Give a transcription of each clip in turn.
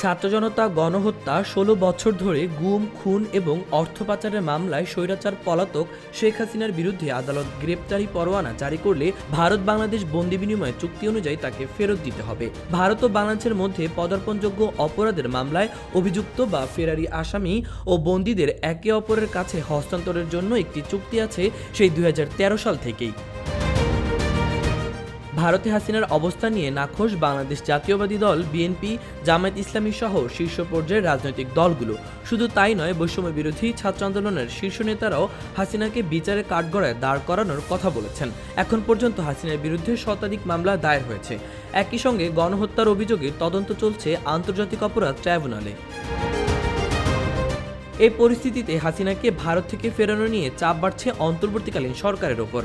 ছাত্র জনতা গণহত্যা ১৬ বছর ধরে গুম, খুন এবং অর্থ পাচারের মামলায় স্বৈরাচার পলাতক শেখ হাসিনার বিরুদ্ধে আদালত গ্রেপ্তারি পরোয়ানা জারি করলে ভারত বাংলাদেশ বন্দি বিনিময় চুক্তি অনুযায়ী তাকে ফেরত দিতে হবে। ভারত ও বাংলাদেশের মধ্যে পদার্পণযোগ্য অপরাধের মামলায় অভিযুক্ত বা ফেরারি আসামি ও বন্দীদের একে অপরের কাছে হস্তান্তরের জন্য একটি চুক্তি আছে সেই ২০১৩ সাল থেকেই। ভারতে হাসিনার অবস্থান নিয়ে নাখোশ বাংলাদেশ জাতীয়বাদী দল, বিএনপি, জামায়াত ইসলামী সহ শীর্ষ পর্যায়ের রাজনৈতিক দলগুলো। শুধু তাই নয়, বৈষম্য বিরোধী ছাত্র আন্দোলনের শীর্ষ নেতারাও হাসিনাকে বিচারের কাঠগড়ায় দাঁড় করানোর কথা বলেছেন। এখন পর্যন্ত হাসিনার বিরুদ্ধে শতাধিক মামলা দায়ের হয়েছে। একই সঙ্গে গণহত্যার অভিযোগে তদন্ত চলছে আন্তর্জাতিক অপরাধ ট্রাইব্যুনালে। এই পরিস্থিতিতে হাসিনাকে ভারত থেকে ফেরানো নিয়ে চাপ বাড়ছে অন্তর্বর্তীকালীন সরকারের ওপর।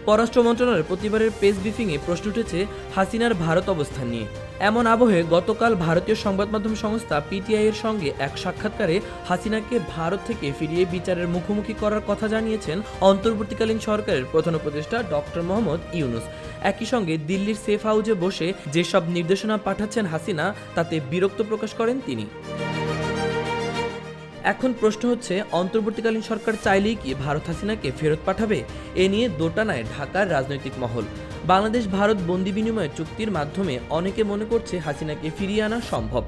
পররাষ্ট্র মন্ত্রণালয়ের প্রতিবারের প্রেস ব্রিফিংয়ে প্রশ্ন উঠেছে হাসিনার ভারত অবস্থান নিয়ে। এমন আবহে গতকাল ভারতীয় সংবাদ মাধ্যম সংস্থা পিটিআই এর সঙ্গে এক সাক্ষাৎকারে হাসিনাকে ভারত থেকে ফিরিয়ে বিচারের মুখোমুখি করার কথা জানিয়েছেন অন্তর্বর্তীকালীন সরকারের প্রধান উপদেষ্টা ডক্টর মোহাম্মদ ইউনূস। একই সঙ্গে দিল্লির সেফ হাউসে বসে যেসব নির্দেশনা পাঠাচ্ছেন হাসিনা, তাতে বিরক্ত প্রকাশ করেন তিনি। এখন প্রশ্ন হচ্ছে, অন্তর্বর্তীকালীন সরকার চাইলেই কি ভারত হাসিনাকে ফেরত পাঠাবে? এ নিয়ে দোটানায় ঢাকার রাজনৈতিক মহল। বাংলাদেশ ভারত বন্দি বিনিময় চুক্তির মাধ্যমে অনেকে মনে করছে হাসিনাকে ফিরিয়ে আনা সম্ভব।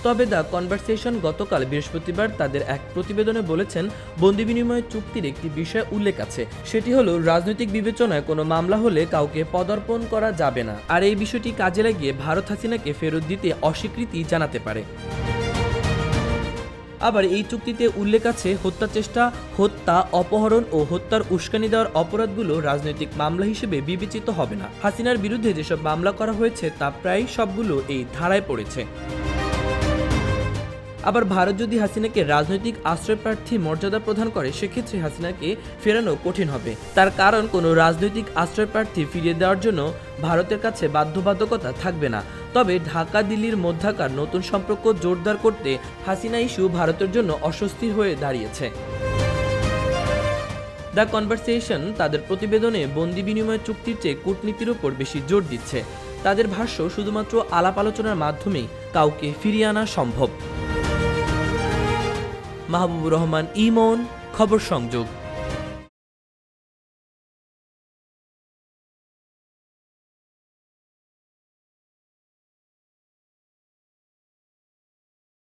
তবে দ্য কনভারসেশন গতকাল বৃহস্পতিবার তাদের এক প্রতিবেদনে বলেছেন, বন্দি বিনিময় চুক্তির একটি বিষয় উল্লেখ আছে, সেটি হলো রাজনৈতিক বিবেচনায় কোনো মামলা হলে কাউকে পদার্পণ করা যাবে না। আর এই বিষয়টি কাজে লাগিয়ে ভারত হাসিনাকে ফেরত দিতে অস্বীকৃতি জানাতে পারে। আবার এই চুক্তিতে উল্লেখ আছে, হত্যা চেষ্টা, হত্যা, অপহরণ ও হত্যার উস্কানি দেওয়ার অপরাধগুলো রাজনৈতিক মামলা হিসেবে বিবেচিত হবে না। হাসিনার বিরুদ্ধে যেসব মামলা করা হয়েছে তা প্রায় সবগুলো এই ধারায় পড়েছে। আবার ভারত যদি হাসিনাকে রাজনৈতিক আশ্রয়প্রার্থী মর্যাদা প্রদান করে, সেক্ষেত্রে হাসিনাকে ফেরানো কঠিন হবে। তার কারণ, কোনো রাজনৈতিক আশ্রয়প্রার্থী ফিরিয়ে দেওয়ার জন্য ভারতের কাছে বাধ্যবাধকতা থাকবে না। তবে ঢাকা দিল্লির মধ্যকার নতুন সম্পর্ক জোরদার করতে হাসিনা ইস্যু ভারতের জন্য অস্বস্তির হয়ে দাঁড়িয়েছে। দ্য কনভারসেশন তাদের প্রতিবেদনে বন্দি বিনিময় চুক্তির চেয়ে কূটনীতির উপর বেশি জোর দিচ্ছে। তাদের ভাষ্য, শুধুমাত্র আলাপ আলোচনার মাধ্যমেই কাউকে ফিরিয়ে আনা সম্ভব। মাহবুবুর রহমান ইমন, খবর সংযোগ।